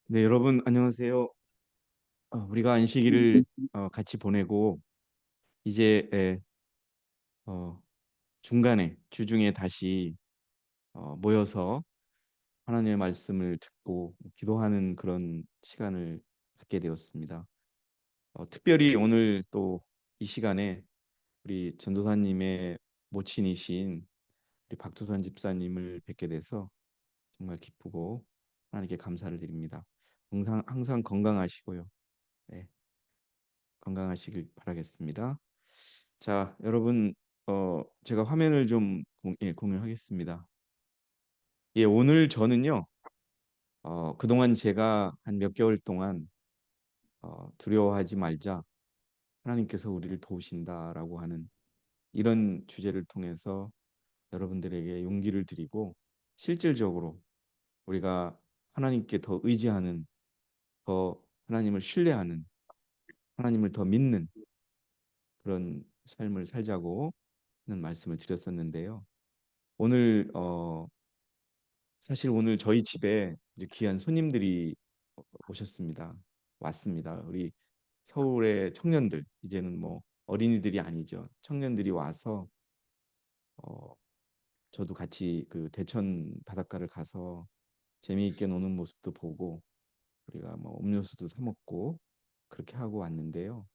네, 여러분 안녕하세요. 우리가 안식일을 같이 보내고 이제 어, 중간에 주중에 다시 모여서 하나님의 말씀을 듣고 기도하는 그런 시간을 갖게 되었습니다. 특별히 오늘 또 이 시간에 우리 전도사님의 모친이신 우리 박두선 집사님을 뵙게 돼서 정말 기쁘고 하나님께 감사를 드립니다. 항상 건강하시고요. 네, 건강하시길 바라겠습니다. 자, 여러분, 제가 화면을 좀 공유하겠습니다. 예, 오늘 저는요, 그동안 제가 한 몇 개월 동안 두려워하지 말자, 하나님께서 우리를 도우신다라고 하는 이런 주제를 통해서 여러분들에게 용기를 드리고 실질적으로 우리가 하나님께 더 의지하는, 더 하나님을 신뢰하는, 하나님을 더 믿는 그런 삶을 살자고 하는 말씀을 드렸었는데요. 오늘 사실 오늘 저희 집에 이제 귀한 손님들이 오셨습니다. 왔습니다. 우리 서울의 청년들, 이제는 뭐 어린이들이 아니죠. 청년들이 와서 어, 저도 같이 그 대천 바닷가를 가서 재미있게 노는 모습도 보고 우리가 뭐 음료수도 사 먹고 그렇게 하고 왔는데요.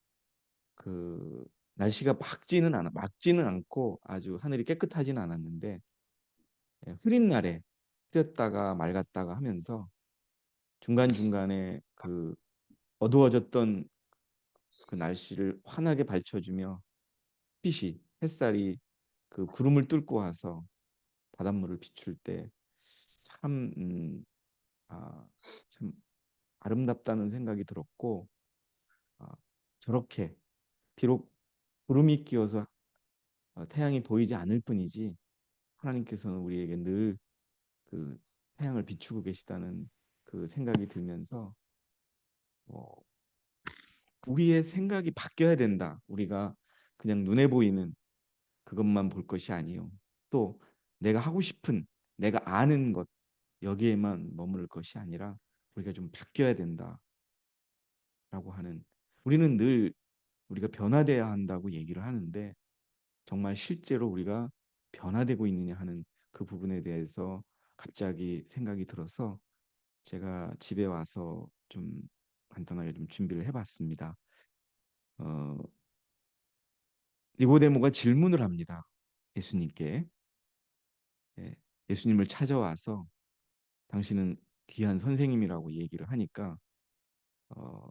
그 날씨가 막지는 않고 아주 하늘이 깨끗하지는 않았는데 흐린 날에 흐렸다가 맑았다가 하면서 중간중간에 그 어두워졌던 그 날씨를 환하게 밝혀주며 햇살이 그 구름을 뚫고 와서 바닷물을 비출 때 참, 참 아름답다는 생각이 들었고, 아, 저렇게 비록 구름이 끼어서 태양이 보이지 않을 뿐이지 하나님께서는 우리에게 늘 그 태양을 비추고 계시다는 그 생각이 들면서 어, 우리의 생각이 바뀌어야 된다. 우리가 그냥 눈에 보이는 그것만 볼 것이 아니요. 또 내가 하고 싶은, 내가 아는 것 여기에만 머무를 것이 아니라 우리가 좀 바뀌어야 된다라고 하는 우리는 늘 우리가 변화돼야 한다고 얘기를 하는데 정말 실제로 우리가 변화되고 있느냐 하는 그 부분에 대해서 갑자기 생각이 들어서 제가 집에 와서 좀 간단하게 좀 준비를 해봤습니다. 어, 니고데모가 질문을 합니다. 예수님께. 예, 예수님을 찾아와서 당신은 귀한 선생님이라고 얘기를 하니까 어,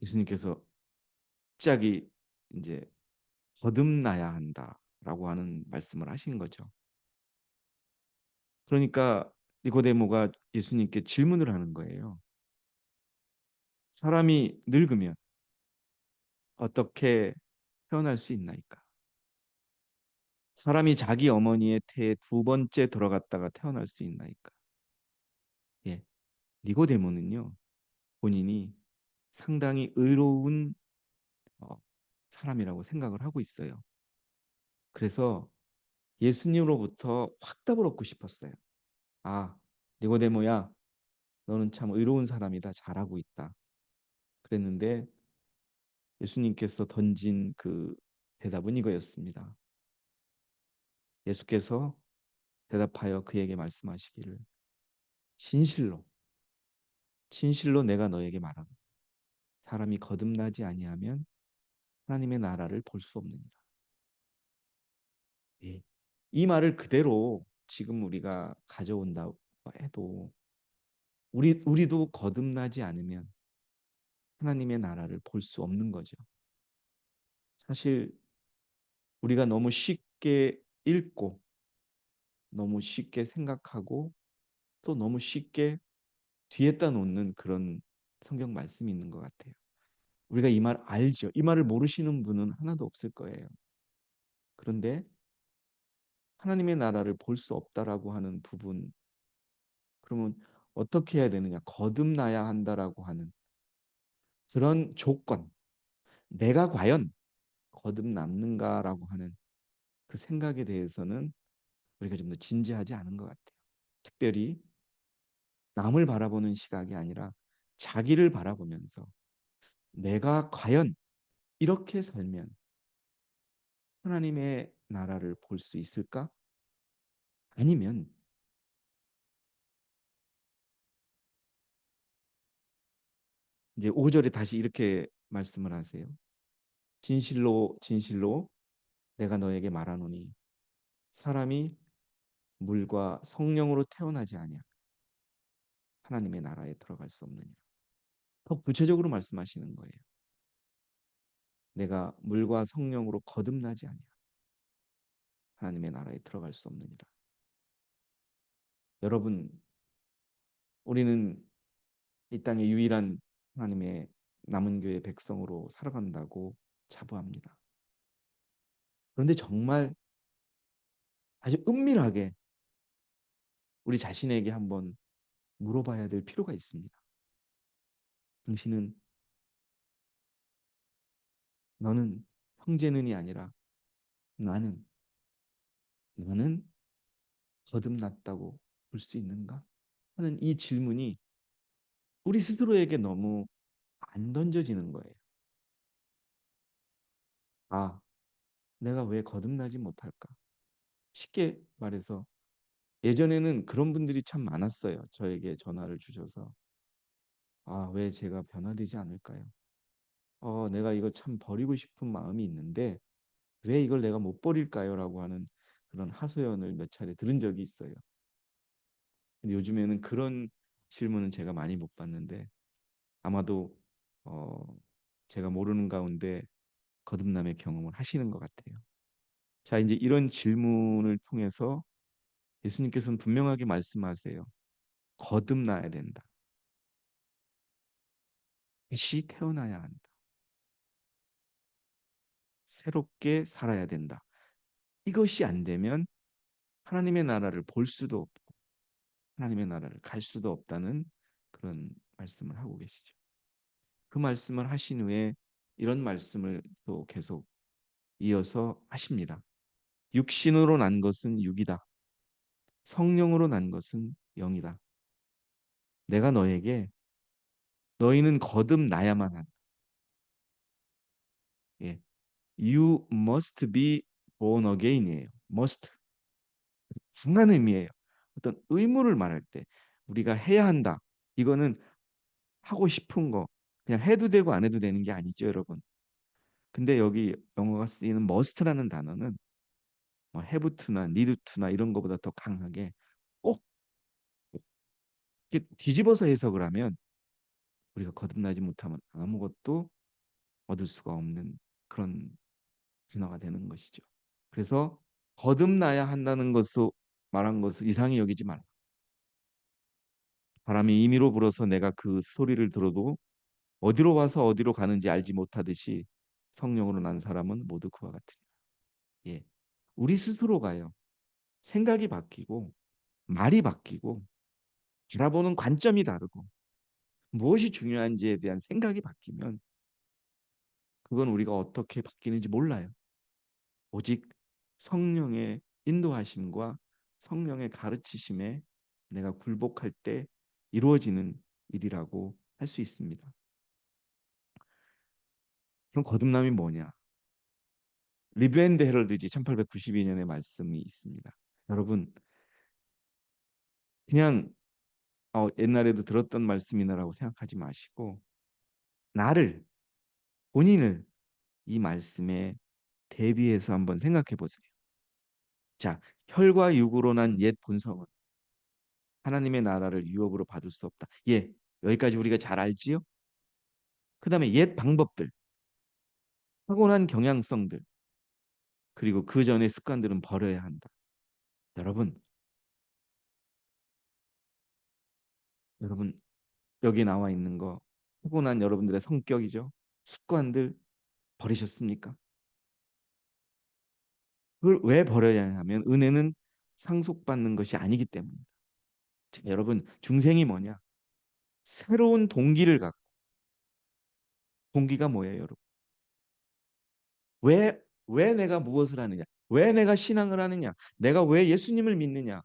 예수님께서 갑자기 이제 거듭나야 한다라고 하는 말씀을 하신 거죠. 그러니까 니고데모가 예수님께 질문을 하는 거예요. 사람이 늙으면 어떻게 태어날 수 있나이까? 사람이 자기 어머니의 태에 두 번째 들어갔다가 태어날 수 있나이까? 예, 니고데모는요 본인이 상당히 의로운 어, 사람이라고 생각을 하고 있어요. 그래서 예수님으로부터 확답을 얻고 싶었어요. 아, 니고데모야, 너는 참 의로운 사람이다. 잘하고 있다. 그랬는데 예수님께서 던진 그 대답은 이거였습니다. 예수께서 대답하여 그에게 말씀하시기를 진실로 진실로 내가 너에게 말하노 사람이 거듭나지 아니하면 하나님의 나라를 볼 수 없느니라. 예. 이 말을 그대로 지금 우리가 가져온다고 해도 우리도 거듭나지 않으면 하나님의 나라를 볼 수 없는 거죠. 사실 우리가 너무 쉽게 읽고 너무 쉽게 생각하고 또 너무 쉽게 뒤에다 놓는 그런 성경 말씀이 있는 것 같아요. 우리가 이 말 알죠. 이 말을 모르시는 분은 하나도 없을 거예요. 그런데 하나님의 나라를 볼 수 없다라고 하는 부분, 그러면 어떻게 해야 되느냐? 거듭나야 한다라고 하는 그런 조건, 내가 과연 거듭남는가라고 하는 그 생각에 대해서는 우리가 좀 더 진지하지 않은 것 같아요. 특별히 남을 바라보는 시각이 아니라 자기를 바라보면서 내가 과연 이렇게 살면 하나님의 나라를 볼 수 있을까? 아니면 이제 5절에 다시 이렇게 말씀을 하세요. 진실로 진실로 내가 너에게 말하노니 사람이 물과 성령으로 태어나지 아니야 하나님의 나라에 들어갈 수 없느니라. 더 구체적으로 말씀하시는 거예요. 내가 물과 성령으로 거듭나지 아니야 하나님의 나라에 들어갈 수 없느니라. 여러분, 우리는 이 땅의 유일한 하나님의 남은 교회 백성으로 살아간다고 자부합니다. 그런데 정말 아주 은밀하게 우리 자신에게 한번 물어봐야 될 필요가 있습니다. 당신은, 너는 형제는이 아니라 나는 나는 거듭났다고 볼 수 있는가? 하는 이 질문이 우리 스스로에게 너무 안 던져지는 거예요. 아, 내가 왜 거듭나지 못할까? 쉽게 말해서 예전에는 그런 분들이 참 많았어요. 저에게 전화를 주셔서 아, 왜 제가 변화되지 않을까요? 내가 이거 참 버리고 싶은 마음이 있는데 왜 이걸 내가 못 버릴까요? 라고 하는 그런 하소연을 몇 차례 들은 적이 있어요. 근데 요즘에는 그런 질문은 제가 많이 못 받는데 아마도 어, 제가 모르는 가운데 거듭남의 경험을 하시는 것 같아요. 자, 이제 이런 질문을 통해서 예수님께서는 분명하게 말씀하세요. 거듭나야 된다. 다시 태어나야 한다. 새롭게 살아야 된다. 이것이 안 되면 하나님의 나라를 볼 수도 없고 하나님의 나라를 갈 수도 없다는 그런 말씀을 하고 계시죠. 그 말씀을 하신 후에 이런 말씀을 또 계속 이어서 하십니다. 육신으로 난 것은 육이다. 성령으로 난 것은 영이다. 내가 너에게 너희는 거듭나야만 한다. 예. You must be born again이에요. must. 강한 의미예요. 어떤 의무를 말할 때 우리가 해야 한다. 이거는 하고 싶은 거 그냥 해도 되고 안 해도 되는 게 아니죠, 여러분. 근데 여기 영어가 쓰이는 must라는 단어는 뭐 have to나 need to나 이런 거보다 더 강하게 꼭 이렇게 뒤집어서 해석을 하면 우리가 거듭나지 못하면 아무것도 얻을 수가 없는 그런 진화가 되는 것이죠. 그래서 거듭나야 한다는 것을 말한 것을 이상히 여기지 말라. 바람이 임의로 불어서 내가 그 소리를 들어도 어디로 와서 어디로 가는지 알지 못하듯이 성령으로 난 사람은 모두 그와 같으리라. 예. 우리 스스로가요. 생각이 바뀌고 말이 바뀌고 바라보는 관점이 다르고 무엇이 중요한지에 대한 생각이 바뀌면 그건 우리가 어떻게 바뀌는지 몰라요. 오직 성령의 인도하심과 성령의 가르치심에 내가 굴복할 때 이루어지는 일이라고 할 수 있습니다. 그럼 거듭남이 뭐냐? 리브 앤드 헤럴드지 1892년의 말씀이 있습니다. 여러분 그냥 옛날에도 들었던 말씀이나라고 생각하지 마시고 나를 본인을 이 말씀에 대비해서 한번 생각해 보세요. 자, 혈과 육으로 난 옛 본성은 하나님의 나라를 유업으로 받을 수 없다. 예, 여기까지 우리가 잘 알지요? 그 다음에 옛 방법들, 타고난 경향성들, 그리고 그 전의 습관들은 버려야 한다. 여러분, 여러분 여기 나와 있는 거 타고난 여러분들의 성격이죠. 습관들 버리셨습니까? 그걸 왜 버려야 하면 은혜는 상속받는 것이 아니기 때문입니다. 자, 여러분 중생이 뭐냐? 새로운 동기를 갖고 동기가 뭐예요, 여러분? 왜 내가 무엇을 하느냐? 왜 내가 신앙을 하느냐? 내가 왜 예수님을 믿느냐?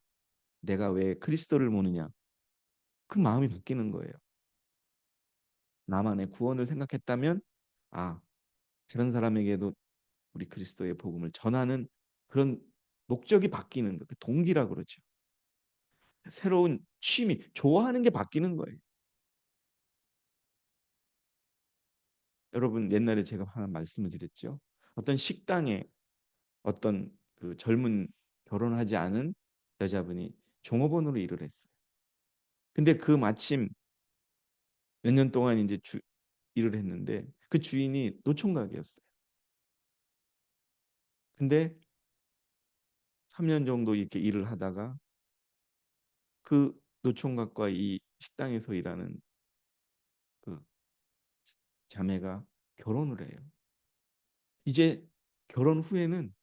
내가 왜 그리스도를 모느냐? 그 마음이 바뀌는 거예요. 나만의 구원을 생각했다면 아, 다른 사람에게도 우리 그리스도의 복음을 전하는 그런 목적이 바뀌는 거, 그 동기라 그러죠. 새로운 취미, 좋아하는 게 바뀌는 거예요. 여러분 옛날에 제가 하나 말씀을 드렸죠. 어떤 식당에 어떤 그 젊은 결혼하지 않은 여자분이 종업원으로 일을 했어요. 근데 그 마침 몇 년 동안 이제 일을 했는데 그 주인이 노총각이었어요. 근데 3년 정도 이렇게 일을 하다가 그 노총각과 이 식당에서 일하는 그 자매가 결혼을 해요. 이제 결혼 후에는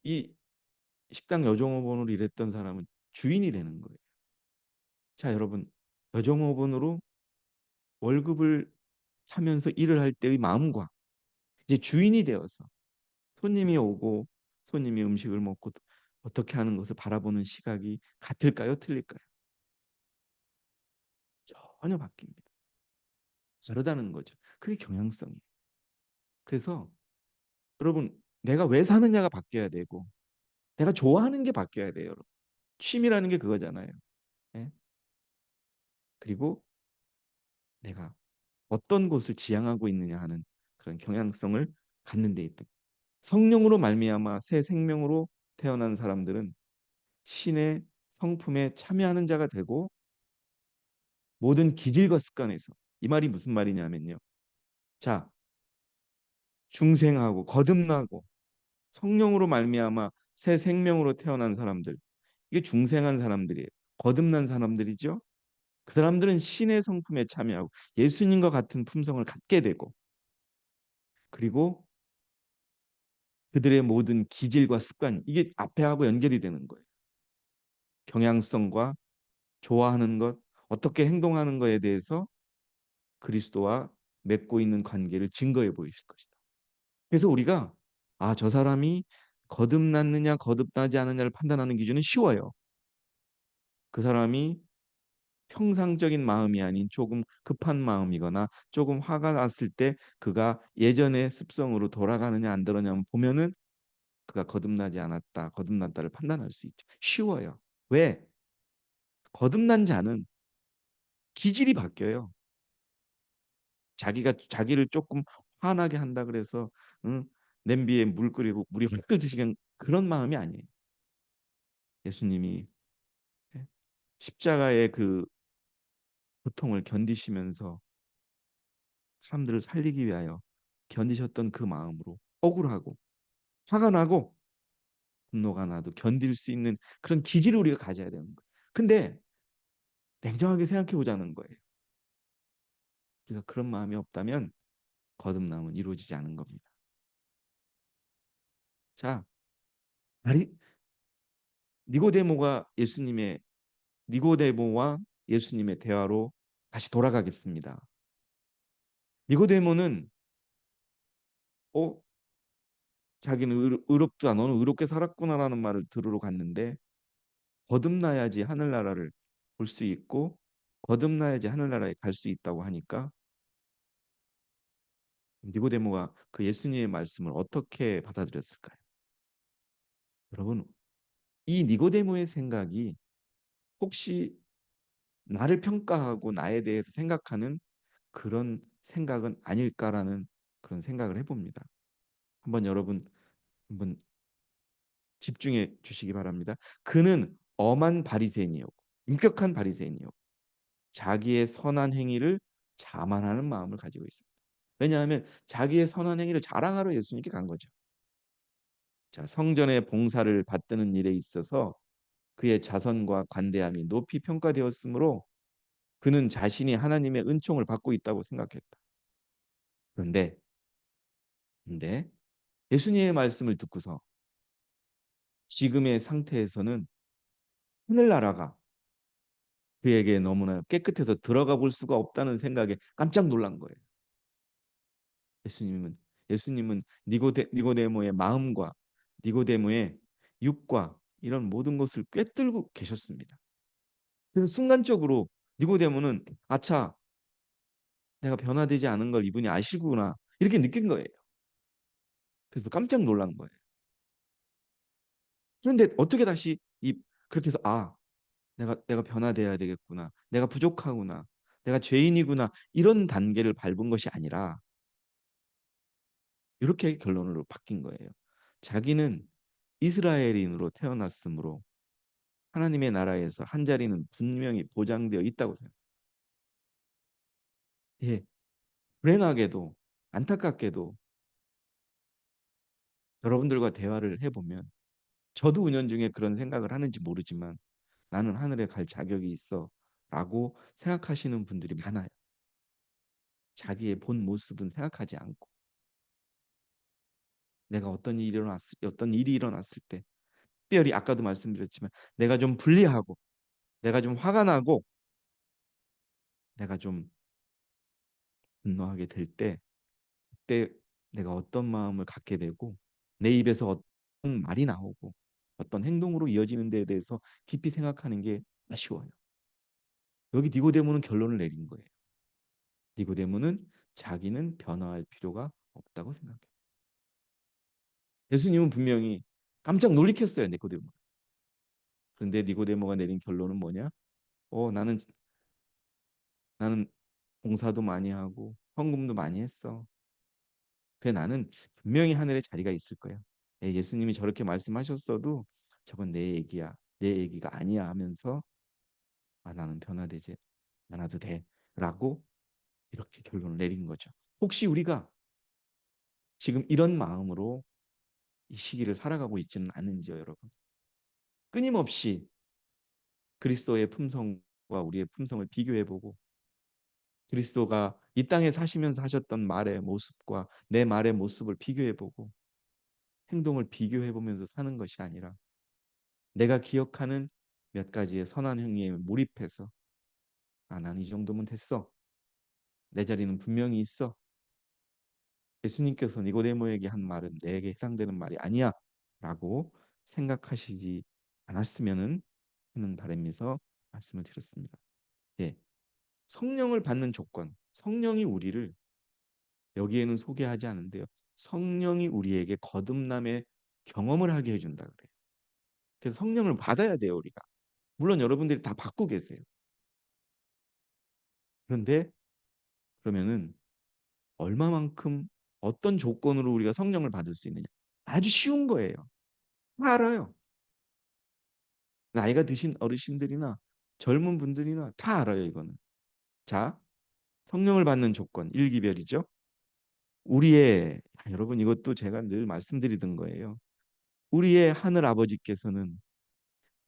이 식당 여종업원으로 일했던 사람은 주인이 되는 거예요. 자, 여러분, 여종업원으로 월급을 타면서 일을 할 때의 마음과 이제 주인이 되어서 손님이 오고 손님이 음식을 먹고 어떻게 하는 것을 바라보는 시각이 같을까요? 틀릴까요? 전혀 바뀝니다. 다르다는 거죠. 그게 경향성이에요. 그래서 여러분, 내가 왜 사느냐가 바뀌어야 되고 내가 좋아하는 게 바뀌어야 돼요. 여러분. 취미라는 게 그거잖아요. 예? 그리고 내가 어떤 곳을 지향하고 있느냐 하는 그런 경향성을 갖는 데 있다. 성령으로 말미암아 새 생명으로 태어난 사람들은 신의 성품에 참여하는 자가 되고 모든 기질과 습관에서 이 말이 무슨 말이냐면요. 자, 중생하고 거듭나고 성령으로 말미암아 새 생명으로 태어난 사람들 이게 중생한 사람들이에요. 거듭난 사람들이죠. 그 사람들은 신의 성품에 참여하고 예수님과 같은 품성을 갖게 되고 그리고 그들의 모든 기질과 습관 이게 앞에 하고 연결이 되는 거예요. 경향성과 좋아하는 것, 어떻게 행동하는 것에 대해서 그리스도와 맺고 있는 관계를 증거해 보이실 것이다. 그래서 우리가 아, 저 사람이 거듭났느냐 거듭나지 않느냐를 판단하는 기준은 쉬워요. 그 사람이 평상적인 마음이 아닌 조금 급한 마음이거나 조금 화가 났을 때 그가 예전의 습성으로 돌아가느냐 안 돌아가느냐 보면은 그가 거듭나지 않았다, 거듭났다를 판단할 수 있죠. 쉬워요. 왜? 거듭난 자는 기질이 바뀌어요. 자기가 자기를 조금 화나게 한다 그래서 응? 냄비에 물 끓이고 물이 끓듯이 그런 마음이 아니에요. 예수님이 예? 십자가의 그 고통을 견디시면서 사람들을 살리기 위하여 견디셨던 그 마음으로 억울하고 화가 나고 분노가 나도 견딜 수 있는 그런 기질을 우리가 가져야 되는 거예요. 근데 냉정하게 생각해 보자는 거예요. 우리가 그런 마음이 없다면 거듭남은 이루어지지 않은 겁니다. 자, 니고데모가 예수님의 니고데모와 예수님의 대화로 다시 돌아가겠습니다. 니고데모는 어 자기는 의롭다 너는 의롭게 살았구나라는 말을 들으러 갔는데 거듭나야지 하늘나라를 볼 수 있고 거듭나야지 하늘나라에 갈 수 있다고 하니까 니고데모가 그 예수님의 말씀을 어떻게 받아들였을까요? 여러분, 이 니고데모의 생각이 혹시 나를 평가하고 나에 대해서 생각하는 그런 생각은 아닐까라는 그런 생각을 해봅니다. 한번 여러분 한번 집중해 주시기 바랍니다. 그는 엄한 바리새인이었고 인격한 바리새인이었고 자기의 선한 행위를 자만하는 마음을 가지고 있습니다. 왜냐하면 자기의 선한 행위를 자랑하러 예수님께 간 거죠. 자, 성전의 봉사를 받드는 일에 있어서 그의 자선과 관대함이 높이 평가되었으므로 그는 자신이 하나님의 은총을 받고 있다고 생각했다. 그런데 근데 예수님의 말씀을 듣고서 지금의 상태에서는 하늘나라가 그에게 너무나 깨끗해서 들어가 볼 수가 없다는 생각에 깜짝 놀란 거예요. 예수님은 예수님은 니고데모의 마음과 니고데모의 육과 이런 모든 것을 꿰뚫고 계셨습니다. 그래서 순간적으로 니고데모는 아차 내가 변화되지 않은 걸 이분이 아시구나. 이렇게 느낀 거예요. 그래서 깜짝 놀란 거예요. 그런데 어떻게 다시 이 그렇게 해서 내가 변화돼야 되겠구나. 내가 부족하구나. 내가 죄인이구나. 이런 단계를 밟은 것이 아니라 이렇게 결론으로 바뀐 거예요. 자기는 이스라엘인으로 태어났으므로 하나님의 나라에서 한 자리는 분명히 보장되어 있다고 생각해요. 예, 불행하게도 안타깝게도 여러분들과 대화를 해보면 저도 은연중에 그런 생각을 하는지 모르지만 나는 하늘에 갈 자격이 있어 라고 생각하시는 분들이 많아요. 자기의 본 모습은 생각하지 않고 내가 어떤 일이 일어났을 때 특별히 아까도 말씀드렸지만 내가 좀 불리하고 내가 좀 화가 나고 내가 좀 분노하게 될 때 그때 내가 어떤 마음을 갖게 되고 내 입에서 어떤 말이 나오고 어떤 행동으로 이어지는 데에 대해서 깊이 생각하는 게 아쉬워요. 여기 니고데모는 결론을 내린 거예요. 니고데모는 자기는 변화할 필요가 없다고 생각해요. 예수님은 분명히 깜짝 놀리켰어요, 니고데모. 그런데 니고데모가 내린 결론은 뭐냐? 나는 봉사도 많이 하고 헌금도 많이 했어. 그래 나는 분명히 하늘에 자리가 있을 거야. 예수님이 저렇게 말씀하셨어도 저건 내 얘기야. 내 얘기가 아니야 하면서 나는 변화되지 않아도 돼. 라고 이렇게 결론을 내린 거죠. 혹시 우리가 지금 이런 마음으로 이 시기를 살아가고 있지는 않은지요, 여러분? 끊임없이 그리스도의 품성과 우리의 품성을 비교해보고 그리스도가 이 땅에 사시면서 하셨던 말의 모습과 내 말의 모습을 비교해보고 행동을 비교해보면서 사는 것이 아니라 내가 기억하는 몇 가지의 선한 행위에 몰입해서 난 이 정도면 됐어. 내 자리는 분명히 있어. 예수님께서 니고데모에게 한 말은 내게 해당되는 말이 아니야 라고 생각하시지 않았으면 하는 바람에서 말씀을 드렸습니다. 예, 성령을 받는 조건, 성령이 우리를 여기에는 소개하지 않은데요. 성령이 우리에게 거듭남의 경험을 하게 해준다 그래요. 그래서 성령을 받아야 돼요, 우리가. 물론 여러분들이 다 받고 계세요. 그런데 그러면은 얼마만큼 어떤 조건으로 우리가 성령을 받을 수 있느냐? 아주 쉬운 거예요. 다 알아요. 나이가 드신 어르신들이나 젊은 분들이나 다 알아요, 이거는. 자, 성령을 받는 조건, 일기별이죠. 여러분 이것도 제가 늘 말씀드리던 거예요. 우리의 하늘 아버지께서는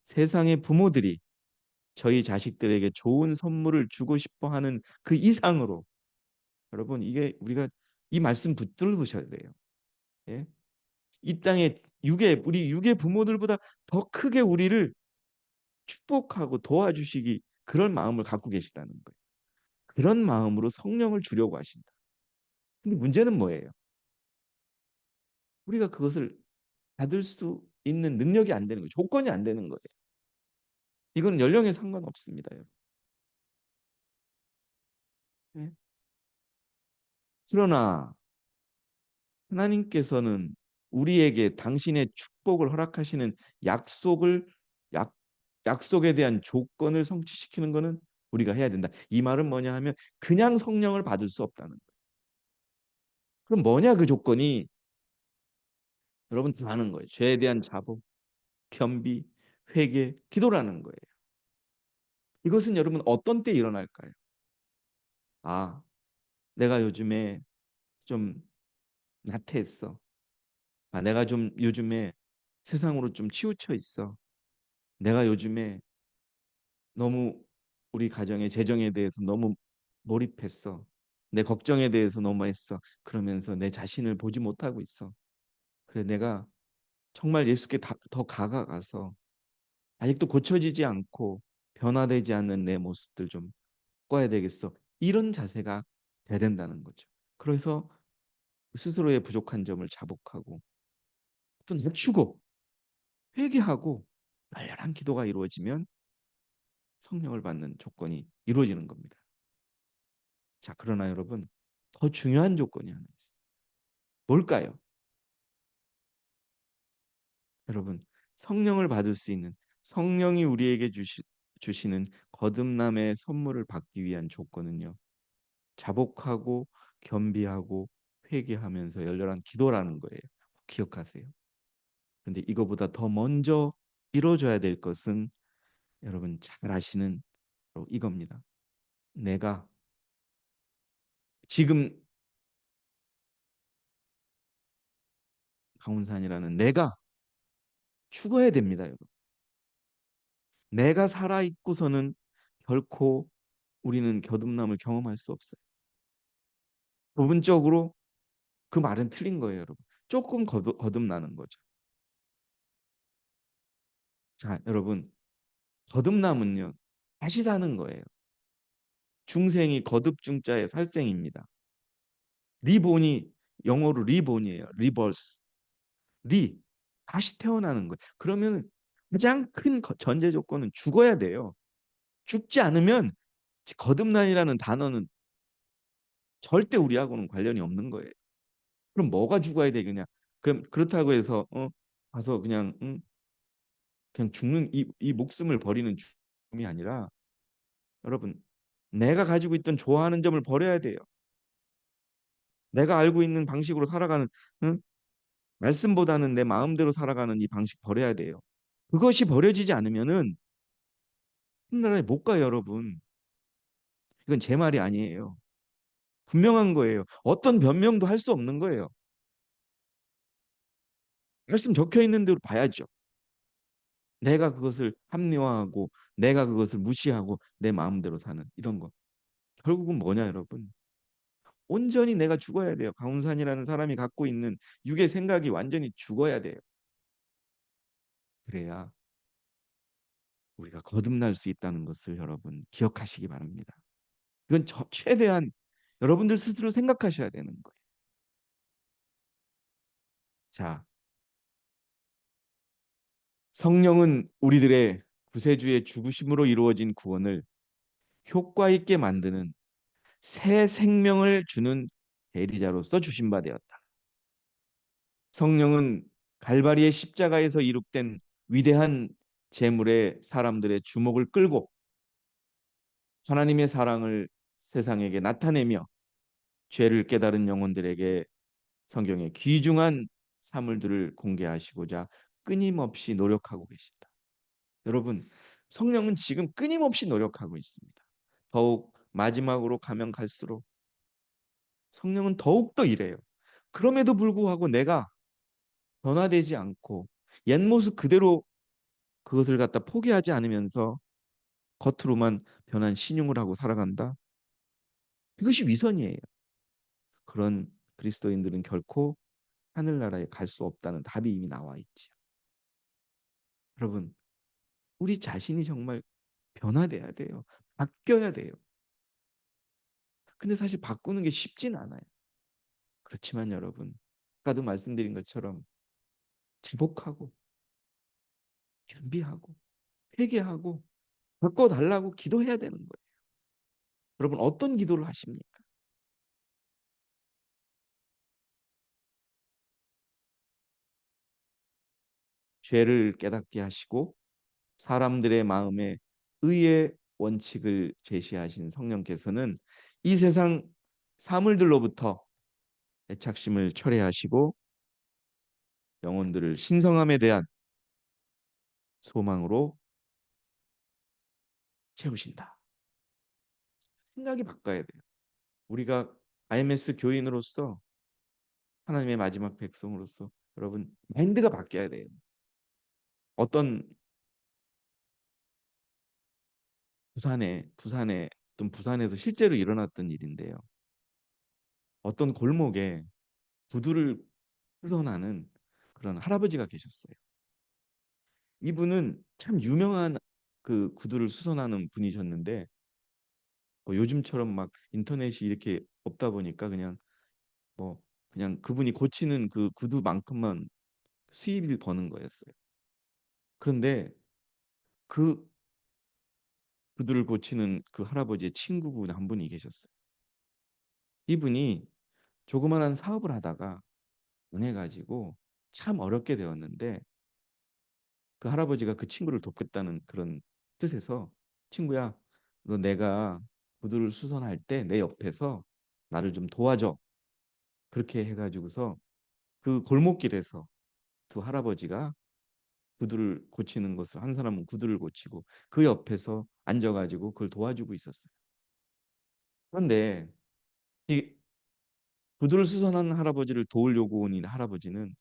세상의 부모들이 저희 자식들에게 좋은 선물을 주고 싶어 하는 그 이상으로 여러분 이게 우리가 이 말씀 붙들어 보셔야 돼요. 예? 이 땅에 우리 육의 부모들보다 더 크게 우리를 축복하고 도와주시기 그런 마음을 갖고 계시다는 거예요. 그런 마음으로 성령을 주려고 하신다. 근데 문제는 뭐예요? 우리가 그것을 받을 수 있는 능력이 안 되는 거예요. 조건이 안 되는 거예요. 이건 연령에 상관없습니다. 예? 그러나 하나님께서는 우리에게 당신의 축복을 허락하시는 약속을 약, 약속에 대한 조건을 성취시키는 것은 우리가 해야 된다. 이 말은 뭐냐 하면 그냥 성령을 받을 수 없다는 거예요. 그럼 뭐냐 그 조건이 여러분 다 아는 거예요. 죄에 대한 자복, 겸비, 회개, 기도라는 거예요. 이것은 여러분 어떤 때 일어날까요? 아, 내가 요즘에 좀 나태했어. 내가 좀 요즘에 세상으로 좀 치우쳐 있어. 내가 요즘에 너무 우리 가정의 재정에 대해서 너무 몰입했어. 내 걱정에 대해서 너무 했어. 그러면서 내 자신을 보지 못하고 있어. 그래 내가 정말 예수께 더 가까가서 아직도 고쳐지지 않고 변화되지 않는 내 모습들 좀 바꿔야 되겠어. 이런 자세가 돼야 된다는 거죠. 그래서 스스로의 부족한 점을 자복하고 또 늦추고 회개하고 열렬한 기도가 이루어지면 성령을 받는 조건이 이루어지는 겁니다. 자, 그러나 여러분, 더 중요한 조건이 하나 있어요. 뭘까요? 여러분, 성령을 받을 수 있는, 성령이 우리에게 주시는 거듭남의 선물을 받기 위한 조건은요, 자복하고 겸비하고 회개하면서 열렬한 기도라는 거예요. 기억하세요. 근데 이거보다 더 먼저 이루어져야 될 것은 여러분 잘 아시는 바로 이겁니다. 내가 지금 강훈산이라는 내가 죽어야 됩니다, 여러분. 내가 살아 있고서는 결코 우리는 거듭남을 경험할 수 없어요. 부분적으로 그 말은 틀린 거예요, 여러분. 조금 거듭나는 거죠. 자, 여러분, 거듭남은요, 다시 사는 거예요. 중생이 거듭중자의 살생입니다. 리본이 영어로 리본이에요. 리버스. 리 다시 태어나는 거예요. 그러면 가장 큰 전제 조건은 죽어야 돼요. 죽지 않으면 거듭난이라는 단어는 절대 우리하고는 관련이 없는 거예요. 그럼 뭐가 죽어야 되겠냐? 그럼 그렇다고 해서 가서 그냥 그냥 죽는 이 목숨을 버리는 죽음이 아니라 여러분 내가 가지고 있던 좋아하는 점을 버려야 돼요. 내가 알고 있는 방식으로 살아가는 응? 말씀보다는 내 마음대로 살아가는 이 방식 버려야 돼요. 그것이 버려지지 않으면은 하늘나라에 못 가요, 여러분. 이건 제 말이 아니에요. 분명한 거예요. 어떤 변명도 할 수 없는 거예요. 말씀 적혀 있는 대로 봐야죠. 내가 그것을 합리화하고 내가 그것을 무시하고 내 마음대로 사는 이런 거. 결국은 뭐냐, 여러분? 온전히 내가 죽어야 돼요. 강훈산이라는 사람이 갖고 있는 육의 생각이 완전히 죽어야 돼요. 그래야 우리가 거듭날 수 있다는 것을 여러분 기억하시기 바랍니다. 이건 최대한 여러분들 스스로 생각하셔야 되는 거예요. 자, 성령은 우리들의 구세주의 죽으심으로 이루어진 구원을 효과 있게 만드는 새 생명을 주는 대리자로서 주신 바 되었다. 성령은 갈바리의 십자가에서 이룩된 위대한 제물의 사람들의 주목을 끌고 하나님의 사랑을 세상에게 나타내며 죄를 깨달은 영혼들에게 성경의 귀중한 사물들을 공개하시고자 끊임없이 노력하고 계신다. 여러분, 성령은 지금 끊임없이 노력하고 있습니다. 더욱 마지막으로 가면 갈수록 성령은 더욱더 이래요. 그럼에도 불구하고 내가 변화되지 않고 옛 모습 그대로 그것을 갖다 포기하지 않으면서 겉으로만 변한 신용을 하고 살아간다. 그것이 위선이에요. 그런 그리스도인들은 결코 하늘나라에 갈 수 없다는 답이 이미 나와 있지요. 여러분, 우리 자신이 정말 변화돼야 돼요. 바뀌어야 돼요. 근데 사실 바꾸는 게 쉽진 않아요. 그렇지만 여러분, 아까도 말씀드린 것처럼 지복하고 겸비하고 회개하고 바꿔달라고 기도해야 되는 거예요. 여러분 어떤 기도를 하십니까? 죄를 깨닫게 하시고 사람들의 마음에 의의 원칙을 제시하신 성령께서는 이 세상 사물들로부터 애착심을 철회하시고 영혼들을 신성함에 대한 소망으로 채우신다. 생각이 바꿔야 돼요. 우리가 IMS 교인으로서 하나님의 마지막 백성으로서 여러분 마인드가 바뀌어야 돼요. 어떤 부산에 어떤 부산에서 실제로 일어났던 일인데요. 어떤 골목에 구두를 훼손하는 그런 할아버지가 계셨어요. 이분은 참 유명한 그 구두를 수선하는 분이셨는데 요즘처럼 막 인터넷이 이렇게 없다 보니까 뭐 그냥 그분이 고치는 그 구두만큼만 수입을 버는 거였어요. 그런데 그 구두를 고치는 그 할아버지의 친구분 한 분이 계셨어요. 이분이 조그마한 사업을 하다가 은해가지고 참 어렵게 되었는데 그 할아버지가 그 친구를 돕겠다는 그런 뜻에서 친구야, 너 내가 구두를 수선할 때 내 옆에서 나를 좀 도와줘. 그렇게 해가지고서 그 골목길에서 두 할아버지가 구두를 고치는 것을 한 사람은 구두를 고치고 그 옆에서 앉아가지고 그걸 도와주고 있었어요. 그런데 이 구두를 수선하는 할아버지를 도우려고 온 이 할아버지는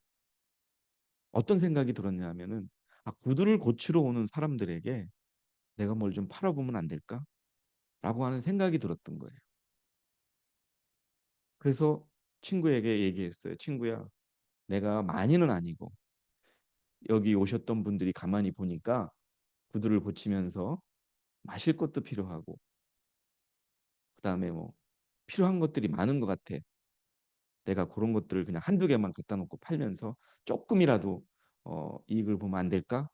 어떤 생각이 들었냐면은 구두를 고치러 오는 사람들에게 내가 뭘 좀 팔아보면 안 될까? 라고 하는 생각이 들었던 거예요. 그래서 친구에게 얘기했어요. 친구야, 내가 많이는 아니고 여기 오셨던 분들이 가만히 보니까 구두를 고치면서 마실 것도 필요하고 그다음에 뭐 필요한 것들이 많은 것 같아. 내가 그런 것들을 그냥 한두 개만 갖다 놓고 팔면서 조금이라도 이익을 보면 안 될까?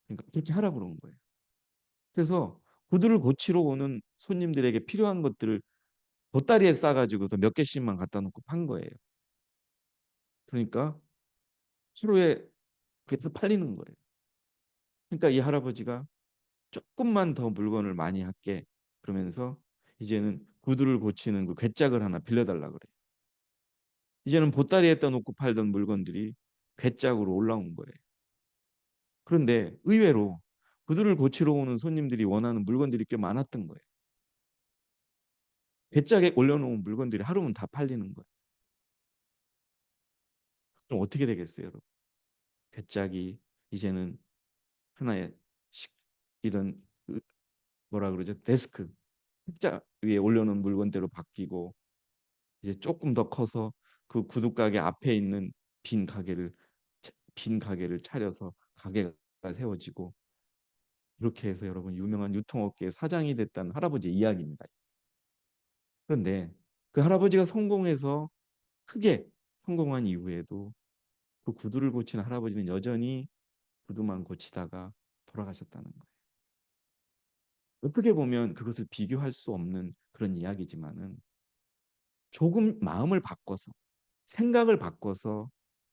그러니까 그렇게 하라고 그런 거예요. 그래서 구두를 고치러 오는 손님들에게 필요한 것들을 보따리에 싸가지고서 몇 개씩만 갖다 놓고 판 거예요. 그러니까 하루에 그래서 팔리는 거예요. 그러니까 이 할아버지가 조금만 더 물건을 많이 할게 그러면서 이제는 구두를 고치는 그 괴짝을 하나 빌려달라 그래요. 이제는 보따리에다 놓고 팔던 물건들이 괴짝으로 올라온 거예요. 그런데 의외로 구두를 고치러 오는 손님들이 원하는 물건들이 꽤 많았던 거예요. 괴짝에 올려놓은 물건들이 하루면 다 팔리는 거예요. 그럼 어떻게 되겠어요, 여러분? 괴짝이 이제는 하나의 이런 뭐라 그러죠? 데스크 책자 위에 올려놓은 물건대로 바뀌고 이제 조금 더 커서 그 구두 가게 앞에 있는 빈 가게를 빈 가게를 차려서 가게가 세워지고 이렇게 해서 여러분 유명한 유통업계의 사장이 됐다는 할아버지의 이야기입니다. 그런데 그 할아버지가 성공해서 크게 성공한 이후에도 그 구두를 고치는 할아버지는 여전히 구두만 고치다가 돌아가셨다는 거예요. 어떻게 보면 그것을 비교할 수 없는 그런 이야기지만은 조금 마음을 바꿔서 생각을 바꿔서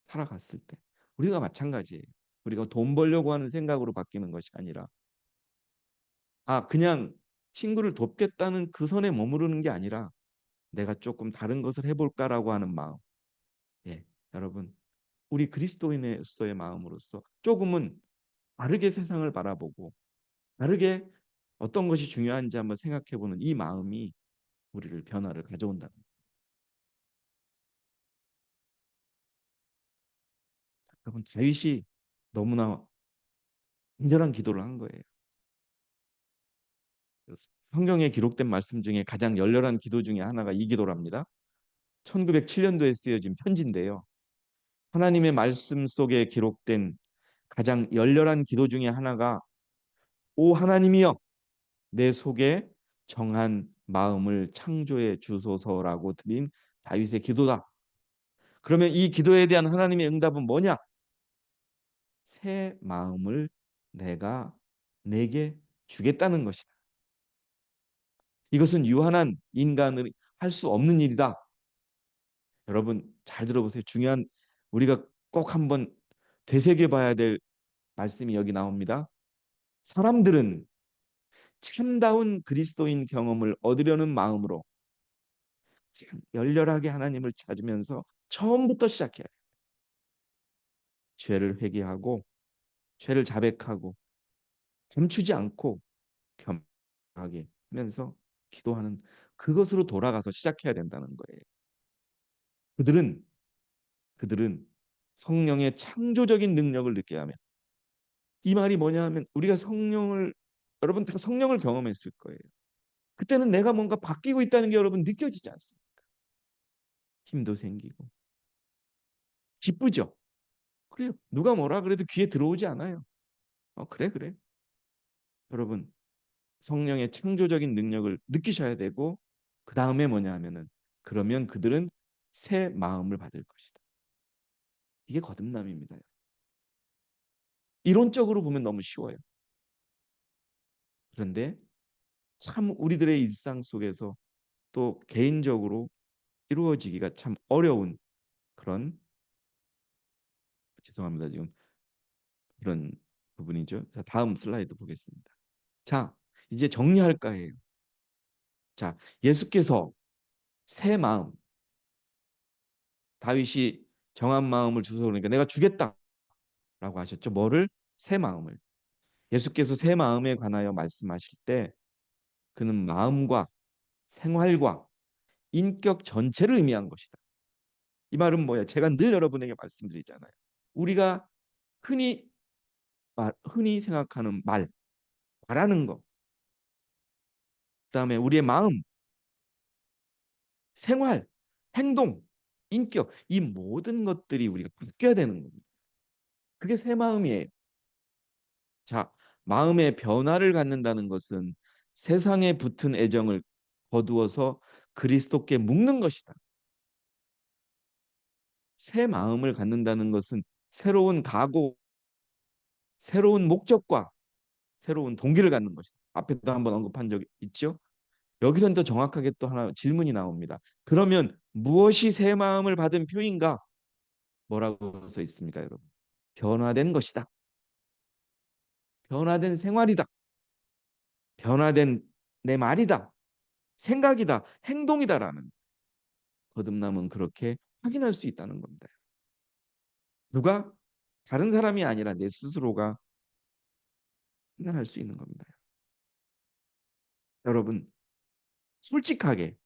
살아갔을 때 우리가 마찬가지예요. 우리가 돈 벌려고 하는 생각으로 바뀌는 것이 아니라 그냥 친구를 돕겠다는 그 선에 머무르는 게 아니라 내가 조금 다른 것을 해볼까라고 하는 마음. 예, 여러분 우리 그리스도인으로서의 마음으로서 조금은 다르게 세상을 바라보고 다르게 어떤 것이 중요한지 한번 생각해보는 이 마음이 우리를 변화를 가져온다는 거예요. 여러분 다윗이 너무나 간절한 기도를 한 거예요. 성경에 기록된 말씀 중에 가장 열렬한 기도 중에 하나가 이 기도랍니다. 1907년도에 쓰여진 편지인데요. 하나님의 말씀 속에 기록된 가장 열렬한 기도 중에 하나가 오 하나님이여 내 속에 정한 마음을 창조해 주소서라고 드린 다윗의 기도다. 그러면 이 기도에 대한 하나님의 응답은 뭐냐? 새 마음을 내가 내게 주겠다는 것이다. 이것은 유한한 인간은 할 수 없는 일이다. 여러분 잘 들어보세요. 중요한 우리가 꼭 한번 되새겨 봐야 될 말씀이 여기 나옵니다. 사람들은 참다운 그리스도인 경험을 얻으려는 마음으로 열렬하게 하나님을 찾으면서 처음부터 시작해요. 죄를 회개하고 죄를 자백하고 감추지 않고 겸하게 하면서 기도하는 그것으로 돌아가서 시작해야 된다는 거예요. 그들은 그들은 성령의 창조적인 능력을 느껴야 하면 이 말이 뭐냐 하면 우리가 성령을 여러분 다 성령을 경험했을 거예요. 그때는 내가 뭔가 바뀌고 있다는 게 여러분 느껴지지 않습니까? 힘도 생기고 기쁘죠. 그래요. 누가 뭐라 그래도 귀에 들어오지 않아요. 그래 그래. 여러분 성령의 창조적인 능력을 느끼셔야 되고 그 다음에 뭐냐 하면은 그러면 그들은 새 마음을 받을 것이다. 이게 거듭남입니다. 이론적으로 보면 너무 쉬워요. 그런데 참 우리들의 일상 속에서 또 개인적으로 이루어지기가 참 어려운 그런, 죄송합니다. 지금 그런 부분이죠. 자, 다음 슬라이드 보겠습니다. 자, 이제 정리할까 해요. 자, 예수께서 새 마음, 다윗이 정한 마음을 주소 그러니까 내가 주겠다라고 하셨죠. 뭐를? 새 마음을. 예수께서 새 마음에 관하여 말씀하실 때 그는 마음과 생활과 인격 전체를 의미한 것이다. 이 말은 뭐야? 제가 늘 여러분에게 말씀드리잖아요. 우리가 흔히 흔히 생각하는 말하는 것, 그다음에 우리의 마음, 생활, 행동, 인격, 이 모든 것들이 우리가 바뀌어야 되는 겁니다. 그게 새 마음이에요. 자, 마음의 변화를 갖는다는 것은 세상에 붙은 애정을 거두어서 그리스도께 묶는 것이다. 새 마음을 갖는다는 것은 새로운 각오, 새로운 목적과 새로운 동기를 갖는 것이다. 앞에도 한번 언급한 적 있죠? 여기서는 더 정확하게 또 하나 질문이 나옵니다. 그러면 무엇이 새 마음을 받은 표인가? 뭐라고 써 있습니까, 여러분? 변화된 것이다. 변화된 생활이다. 변화된 내 말이다. 생각이다. 행동이다라는 거듭남은 그렇게 확인할 수 있다는 겁니다. 누가? 다른 사람이 아니라 내 스스로가 판단할 수 있는 겁니다. 여러분, 솔직하게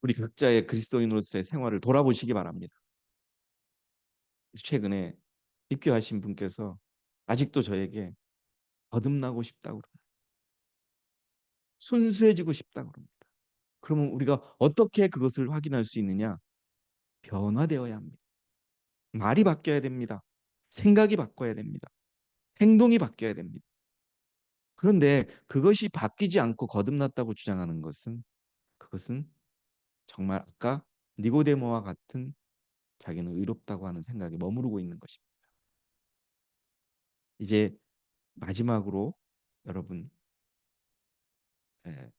우리 각자의 그리스도인으로서의 생활을 돌아보시기 바랍니다. 최근에 입교하신 분께서 아직도 저에게 거듭나고 싶다고 그럽니다. 순수해지고 싶다고 그럽니다. 그러면 우리가 어떻게 그것을 확인할 수 있느냐? 변화되어야 합니다. 말이 바뀌어야 됩니다. 생각이 바뀌어야 됩니다. 행동이 바뀌어야 됩니다. 그런데 그것이 바뀌지 않고 거듭났다고 주장하는 것은, 그것은 정말 아까 니고데모와 같은 자기는 의롭다고 하는 생각에 머무르고 있는 것입니다. 이제 마지막으로 여러분, 예,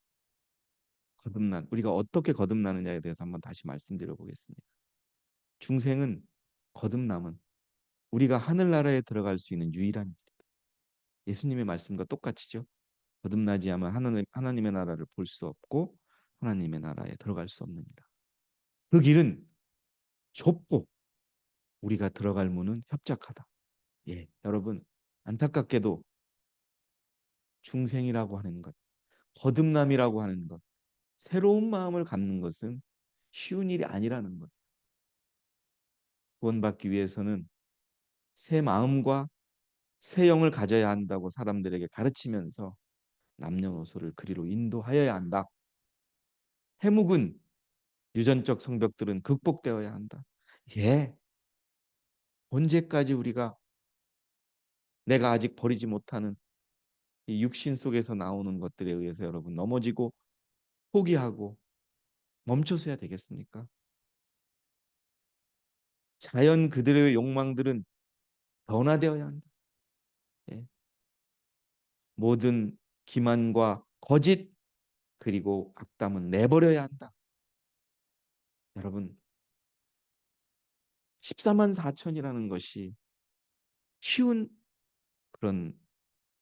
거듭난 우리가 어떻게 거듭나느냐에 대해서 한번 다시 말씀드려 보겠습니다. 중생은, 거듭남은 우리가 하늘나라에 들어갈 수 있는 유일한 길이다. 예수님의 말씀과 똑같이죠. 거듭나지 않으면 하나님의 나라를 볼 수 없고 하나님의 나라에 들어갈 수 없느니라. 그 길은 좁고 우리가 들어갈 문은 협착하다. 예, 여러분, 안타깝게도 중생이라고 하는 것, 거듭남이라고 하는 것, 새로운 마음을 갖는 것은 쉬운 일이 아니라는 것. 구원받기 위해서는 새 마음과 새 영을 가져야 한다고 사람들에게 가르치면서 남녀노소를 그리로 인도하여야 한다. 해묵은 유전적 성벽들은 극복되어야 한다. 예, 언제까지 우리가 내가 아직 버리지 못하는 이 육신 속에서 나오는 것들에 의해서 여러분 넘어지고 포기하고 멈춰서야 되겠습니까? 자연 그들의 욕망들은 변화되어야 한다. 예. 모든 기만과 거짓 그리고 악담은 내버려야 한다. 여러분, 14만 4천이라는 것이 쉬운 그런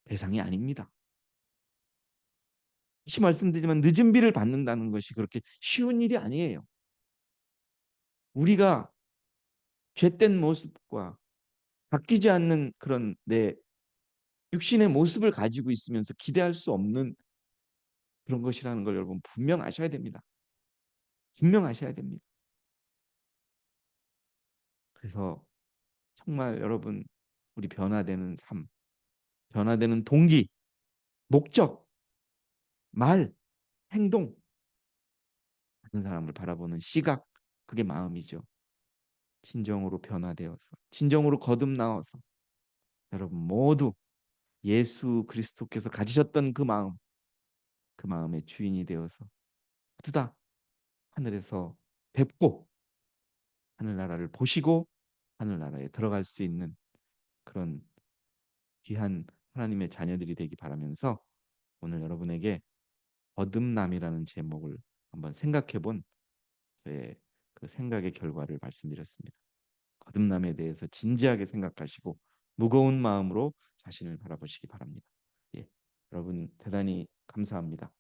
대상이 아닙니다. 다시 말씀드리면 늦은 비를 받는다는 것이 그렇게 쉬운 일이 아니에요. 우리가 죄된 모습과 바뀌지 않는 그런 내 육신의 모습을 가지고 있으면서 기대할 수 없는 그런 것이라는 걸 여러분 분명 아셔야 됩니다. 분명 아셔야 됩니다. 그래서 정말 여러분, 우리 변화되는 삶, 변화되는 동기, 목적, 말, 행동, 다른 사람을 바라보는 시각, 그게 마음이죠. 진정으로 변화되어서, 진정으로 거듭나와서 여러분 모두 예수 그리스도께서 가지셨던 그 마음, 그 마음의 주인이 되어서 모두 다 하늘에서 뵙고 하늘나라를 보시고 하늘나라에 들어갈 수 있는 그런 귀한 하나님의 자녀들이 되기 바라면서 오늘 여러분에게 거듭남이라는 제목을 한번 생각해본 저의 그 생각의 결과를 말씀드렸습니다. 거듭남에 대해서 진지하게 생각하시고 무거운 마음으로 자신을 바라보시기 바랍니다. 예, 여러분 대단히 감사합니다.